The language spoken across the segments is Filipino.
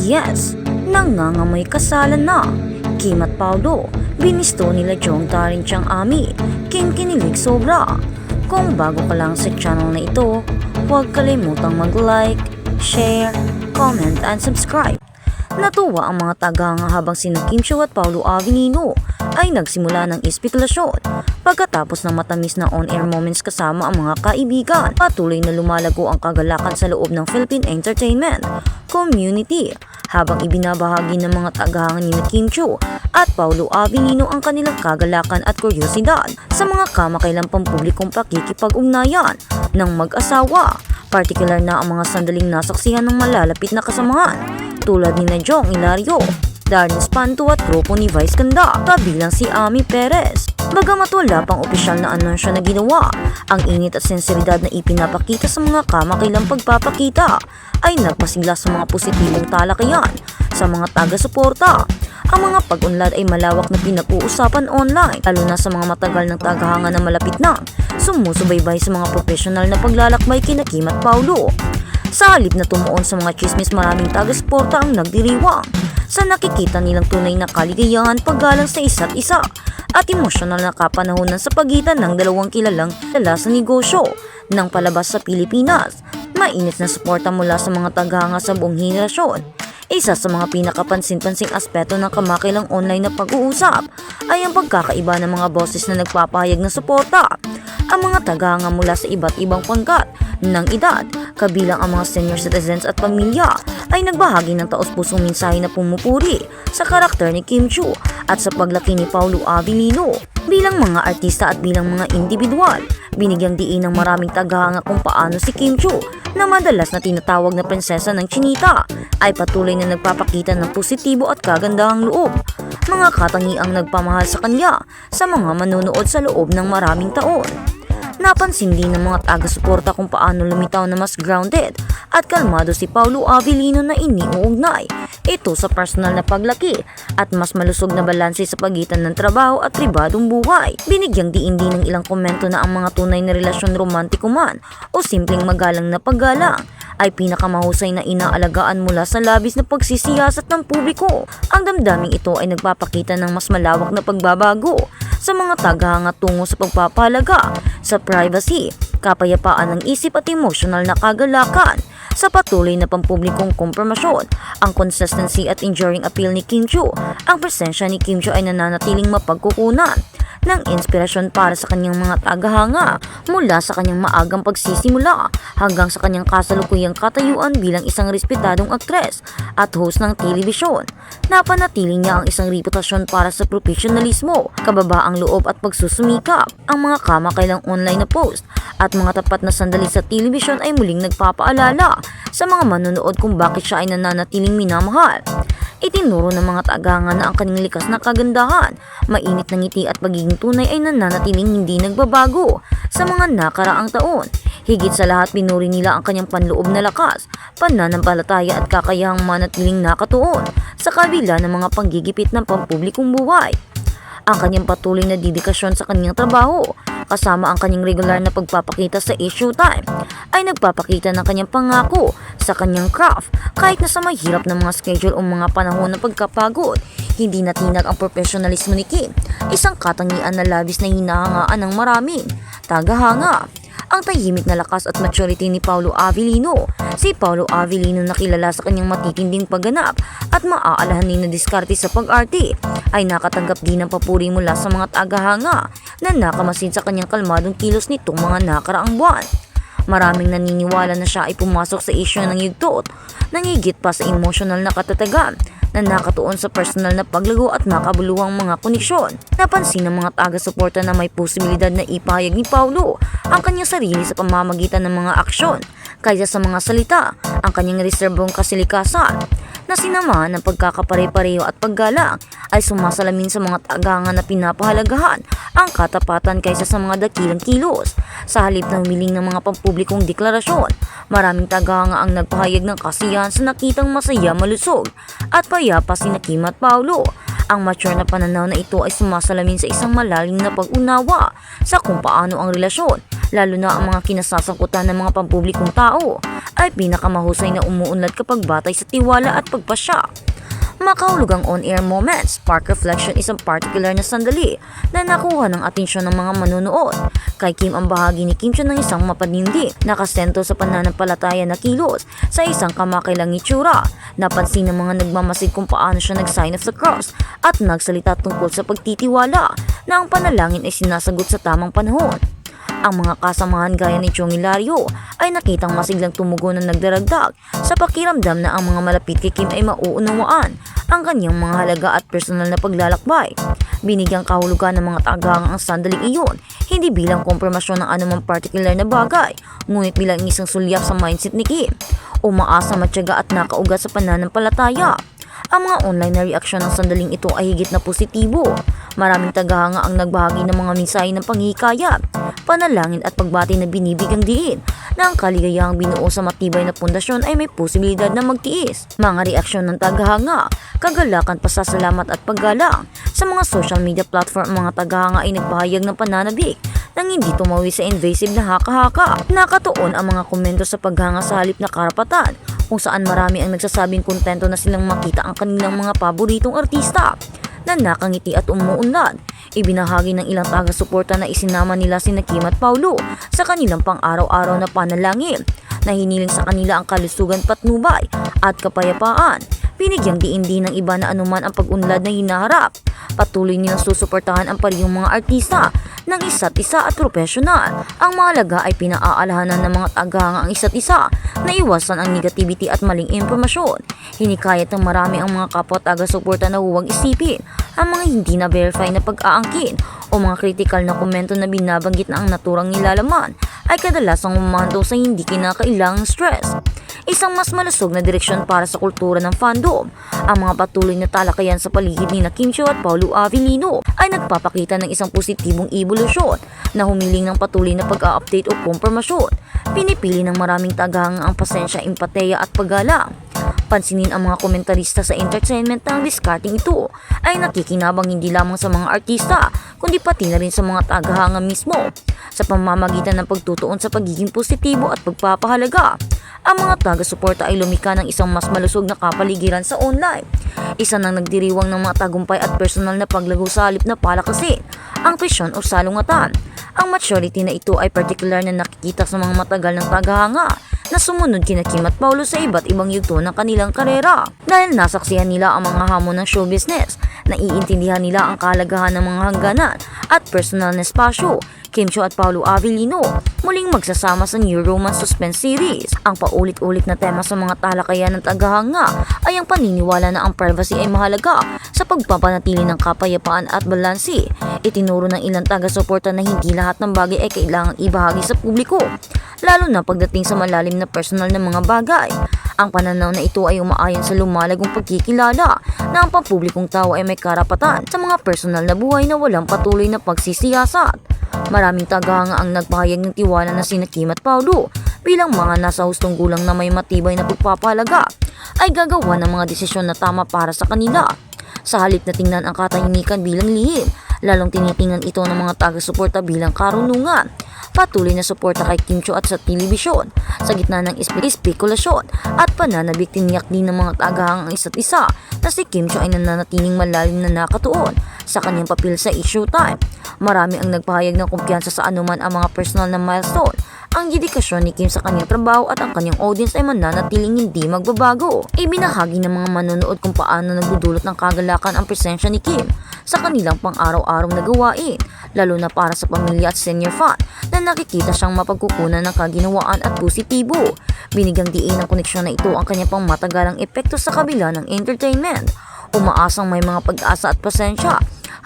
Yes, nangangamoy kasalan na. Kim at Paulo, binisto nila Jong Darin Chang Ami. Kim kinilig sobra. Kung bago ka lang sa channel na ito, huwag kalimutang mag-like, share, comment, and subscribe. Natuwa ang mga tagahanga habang sina Kim Chiu at Paulo Avelino ay nagsimula ng espekulasyon pagkatapos ng matamis na on-air moments kasama ang mga kaibigan. Patuloy na lumalago ang kagalakan sa loob ng Philippine entertainment community habang ibinabahagi ng mga tagahanga ni Kim Chiu at Paulo Avelino ang kanilang kagalakan at kuryosidad sa mga kamakailang pampublikong pakikipag-ugnayan ng mag-asawa, partikular na ang mga sandaling nasaksihan ng malalapit na kasamahan tulad ni Jong Hilario, Darren Espanto at grupo ni Vice Ganda kabilang si Ami Perez. Bagamat wala pang opisyal na anunsyo na ginawa, ang init at sensibilidad na ipinapakita sa mga kamakailang pagpapakita ay nagpasigla sa mga positibong talakayan sa mga taga-suporta. Ang mga pag-unlad ay malawak na pinag-uusapan online, lalo na sa mga matagal ng tagahanga na malapit na sumusubaybay sa mga profesional na paglalakbay kina Kim at Paulo. Sa halip na tumuon sa mga chismis, maraming taga-suporta ang nagdiriwang sa nakikita nilang tunay na kaligayahan, paggalang sa isa't isa at emosyonal na kapanahonan sa pagitan ng dalawang kilalang lala sa negosyo ng palabas sa Pilipinas. Mainit na suporta mula sa mga tagahanga sa buong henerasyon. Isa sa mga pinakapansin-pansing aspeto ng kamakailang online na pag-uusap ay ang pagkakaiba ng mga boses na nagpapahayag ng suporta. Ang mga tagahanga mula sa iba't ibang pangkat ng edad, kabilang ang mga senior citizens at pamilya, ay nagbahagi ng taos-pusong mensahe na pumupuri sa karakter ni Kim Chiu at sa paglaki ni Paulo Avelino. Bilang mga artista at bilang mga individual, binigyang diin ng maraming tagahanga kung paano si Kim Chiu, na madalas na tinatawag na prinsesa ng Chinita, ay patuloy na nagpapakita ng positibo at kagandahang loob. Mga katangiang nagpamahal sa kanya sa mga manonood sa loob ng maraming taon. Napansin din ng mga taga-suporta kung paano lumitaw na mas grounded at kalmado si Paulo Avelino na iniuugnay ito sa personal na paglaki at mas malusog na balanse sa pagitan ng trabaho at pribadong buhay. Binigyang diin din ng ilang komento na ang mga tunay na relasyon romantiko man o simpleng magalang na paggalang ay pinakamahusay na inaalagaan mula sa labis na pagsisiyasat ng publiko. Ang damdaming ito ay nagpapakita ng mas malawak na pagbabago sa mga tagahanga tungo sa pagpapahalaga sa privacy, kapayapaan ng isip at emosyonal na kagalakan. Sa patuloy na pampublikong kompromasyon, ang consistency at enduring appeal ni Kim Chiu, ang presensya ni Kim Chiu ay nananatiling mapagkukunan ng inspirasyon para sa kanyang mga tagahanga mula sa kanyang maagang pagsisimula hanggang sa kanyang kasalukuyang katayuan bilang isang respetadong aktres at host ng telebisyon. Napanatili niya ang isang reputasyon para sa profesionalismo, kababaang loob at pagsusumikap. Ang mga kamakailang online na post at mga tapat na sandali sa telebisyon ay muling nagpapaalala sa mga manonood kung bakit siya ay nananatiling minamahal. Itinuro ng mga tagahanga na ang kanyang likas na kagandahan, mainit na ngiti at pagiging tunay ay nananatiling hindi nagbabago sa mga nakaraang taon. Higit sa lahat, pinuri nila ang kanyang panloob na lakas, pananampalataya at kakayahang manatiling nakatuon sa kabila ng mga panggigipit ng pampublikong buhay. Ang kanyang patuloy na dedikasyon sa kanyang trabaho, kasama ang kanyang regular na pagpapakita sa issue time, ay nagpapakita ng kanyang pangako sa kanyang craft kahit na sa mahirap na mga schedule o mga panahon ng pagkapagod. Hindi natinag ang profesionalismo ni Kim, isang katangian na labis na hinahangaan ng maraming tagahanga. Ang tahimik na lakas at maturity ni Paulo Avelino. Si Paulo Avelino na kilala sa kanyang matitinding pagganap at maaalahanin na diskarte sa pag-arte ay nakatanggap din ng papuri mula sa mga tagahanga na nakamasid sa kanyang kalmadong kilos nitong mga nakaraang buwan. Maraming naniniwala na siya ay pumasok sa isyu ng yugtot, nangigit pa sa emosyonal na katatagan na nakatuon sa personal na paglago at makabuluhang mga koneksyon. Napansin ng mga taga-suporta na may posibilidad na ipahayag ni Paulo ang kanyang sarili sa pamamagitan ng mga aksyon kaysa sa mga salita. Ang kanyang reserbong kasilikasan na sinamahan ng pagkakapare-pareho at paggalang ay sumasalamin sa mga tagahanga na pinapahalagahan ang katapatan kaysa sa mga dakilang kilos. Sa halip ng humiling ng mga pampublikong deklarasyon, maraming tagahanga ang nagpahayag ng kasiyahan sa nakitang masaya, malusog at payapa sina Kim at Paulo. Ang mature na pananaw na ito ay sumasalamin sa isang malalim na pag-unawa sa kung paano ang relasyon lalo na ang mga kinasasangkutan ng mga pampublikong tao ay pinakamahusay na umuunlad kapag batay sa tiwala at pagpasya. Makahulugang on-air moments, spark reflection isang particular na sandali na nakuha ng atensyon ng mga manonood. Kay Kim ang bahagi ni Kim Chiu ng isang mapanindi, nakasentro sa pananampalataya na kilos sa isang kamakailang itsura. Napansin ng mga nagmamasid kung paano siya nag-sign of the cross at nagsalita tungkol sa pagtitiwala na ang panalangin ay sinasagot sa tamang panahon. Ang mga kasamahan gaya ni Chong Hilario ay nakitang masiglang tumugon na nagdaragdag sa pakiramdam na ang mga malapit kay Kim ay mauunawaan ang kanyang mga halaga at personal na paglalakbay. Binigyang kahulugan ng mga tagahanga ang sandaling iyon, hindi bilang kompromasyon ng anumang particular na bagay, ngunit bilang isang sulyap sa mindset ni Kim. Umaasa, matyaga at nakaugat sa pananampalataya. Ang mga online na reaksyon ng sandaling ito ay higit na positibo. Maraming tagahanga ang nagbahagi ng mga mensahe ng panghihikayat, panalangin at pagbati na binibigyang diin na ang kaligayahang binuo sa matibay na pundasyon ay may posibilidad na magtiis. Mga reaksyon ng tagahanga, kagalakan, pasasalamat at paggalang. Sa mga social media platform, mga tagahanga ay nagpahayag ng pananabik nang hindi tumawi sa invasive na haka-haka. Nakatuon ang mga komento sa paghanga sa halip na karapatan, kung saan marami ang nagsasabing kontento na silang makita ang kanilang mga paboritong artista na nakangiti at umuunlad. Ibinahagi ng ilang taga-suporta na isinama nila sina Kim at Paulo sa kanilang pang-araw-araw na panalangin na hiniling sa kanila ang kalusugan, patnubay at kapayapaan. Binigyang diin din ng iba na anuman ang pag-unlad na hinaharap, patuloy nilang susuportahan ang parehong mga artista ng isa't isa at profesional. Ang mahalaga ay pinaaalahanan ng mga tagahanga ang isa't isa na iwasan ang negativity at maling impormasyon. Hinikayat ng marami ang mga kapwa taga-suporta na huwag isipin ang mga hindi na-verify na pag-aangkin o mga critical na komento na binabanggit na ang naturang nilalaman ay kadalasang umanto sa hindi kinakailangang stress. Isang mas malusog na direksyon para sa kultura ng fandom. Ang mga patuloy na talakayan sa paligid ni Kim Chiu at Paulo Avellino ay nagpapakita ng isang positibong evolusyon na humiling ng patuloy na pag-a-update o kompormasyon. Pinipili ng maraming tagahanga ang pasensya, empateya at paggalang. Pansinin ang mga komentarista sa entertainment na ang discarding ito ay nakikinabang hindi lamang sa mga artista kundi pati na rin sa mga tagahanga mismo sa pamamagitan ng pagtutuon sa pagiging positibo at pagpapahalaga. Ang mga taga-suporta ay lumika ng isang mas malusog na kapaligiran sa online. Isa nang nagdiriwang ng mga tagumpay at personal na paglago sa halip na palakasin ang presyon o salungatan. Ang maturity na ito ay partikular na nakikita sa mga matagal ng tagahanga na sumunod kina Kim at Paulo sa iba't ibang yugto ng kanilang karera. Dahil nasaksihan nila ang mga hamon ng show business, naiintindihan nila ang kahalagahan ng mga hangganan at personal na espasyo. Kim Chiu at Paulo Avellino muling magsasama sa new romance suspense series. Ang paulit-ulit na tema sa mga talakayan ng tagahanga ay ang paniniwala na ang privacy ay mahalaga sa pagpapanatili ng kapayapaan at balanse. Itinuro ng ilang taga-suporta na hindi lahat ng bagay ay kailangang ibahagi sa publiko, lalo na pagdating sa malalim na personal na mga bagay. Ang pananaw na ito ay umaayon sa lumalagong pagkikilala na ang pampublikong tao ay may karapatan sa mga personal na buhay na walang patuloy na pagsisiyasat. Maraming tagahanga ang nagpahayag ng tiwala na sina Kim at Paulo bilang mga nasa hustong gulang na may matibay na pagpapahalaga ay gagawa ng mga desisyon na tama para sa kanila. Sa halip na tingnan ang katahimikan bilang lihim, lalong tinitingnan ito ng mga taga-suporta bilang karunungan. Patuloy na suporta kay Kim Chiu at sa telebisyon sa gitna ng espekulasyon at pananabik, tiniyak din ng mga tagahanga ang isa't isa na si Kim Chiu ay nananatiling malalim na nakatuon sa kanyang papel sa issue time. Marami ang nagpahayag ng kumpiyansa sa anuman ang mga personal na milestone. Ang dedikasyon ni Kim sa kanyang trabaho at ang kanyang audience ay mananatiling hindi magbabago. Ibinahagi ng mga manonood kung paano nagdudulot ng kagalakan ang presensya ni Kim sa kanilang pang-araw-araw na gawain, lalo na para sa pamilya at senior fan na nakikita siyang mapagkukunan ng kaginawaan at positibo. Binigyang diin ng koneksyon na ito ang kanyang pangmatagalang epekto sa kabila ng entertainment. Umaasang may mga pag-asa at pasensya.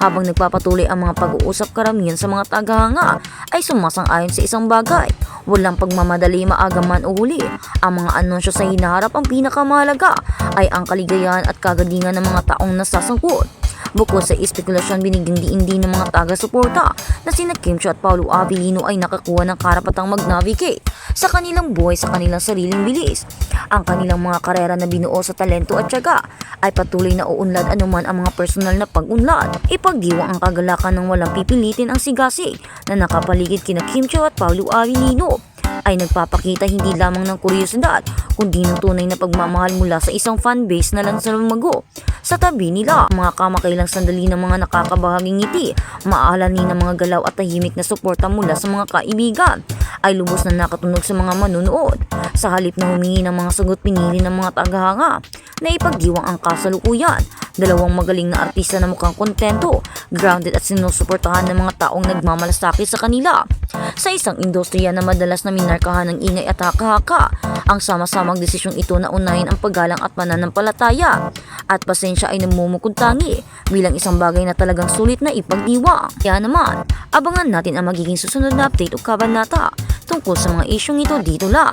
Habang nagpapatuloy ang mga pag-uusap, karamihan sa mga tagahanga ay sumasang-ayon sa isang bagay. Walang pagmamadali, maaga man o huli. Ang mga anunsyo sa hinaharap ang pinakamahalaga ay ang kaligayahan at kagalingan ng mga taong nasasangkot. Bukod sa espekulasyon, binigyang diin din ng mga taga-suporta na sina Kim Chiu at Paolo Avellino ay nakakuha ng karapatang mag-navigate sa kanilang buhay sa kanilang sariling bilis. Ang kanilang mga karera na binuo sa talento at tiyaga ay patuloy na uunlad anuman ang mga personal na pag-unlad. Ipagdiwang ang kagalakan ng walang pipilitin ang sigasig na nakapaligid kina Kim Chiu at Paolo Avellino ay nagpapakita hindi lamang ng kuryosidad kundi ng tunay na pagmamahal mula sa isang fanbase na lang sa lumago sa tabi nila. Mga kamakailang sandali ng mga nakakabahaging ngiti, maaalani ng mga galaw at tahimik na suporta mula sa mga kaibigan ay lubos na nakatunog sa mga manunood. Sa halip na humingi ng mga sagot, pinili ng mga tagahanga na ipagdiwang ang kasalukuyan. Dalawang magaling na artista na mukhang kontento, grounded at sinusuportahan ng mga taong nagmamalasakit sa kanila. Sa isang industriya na madalas na minarkahan ng ingay at haka-haka, ang sama-samang desisyong ito na unahin ang paggalang at pananampalataya at pasensya ay namumukod tangi bilang isang bagay na talagang sulit na ipagdiwang. Kaya naman, abangan natin ang magiging susunod na update o kabanata tungkol sa mga isyong ito dito lang.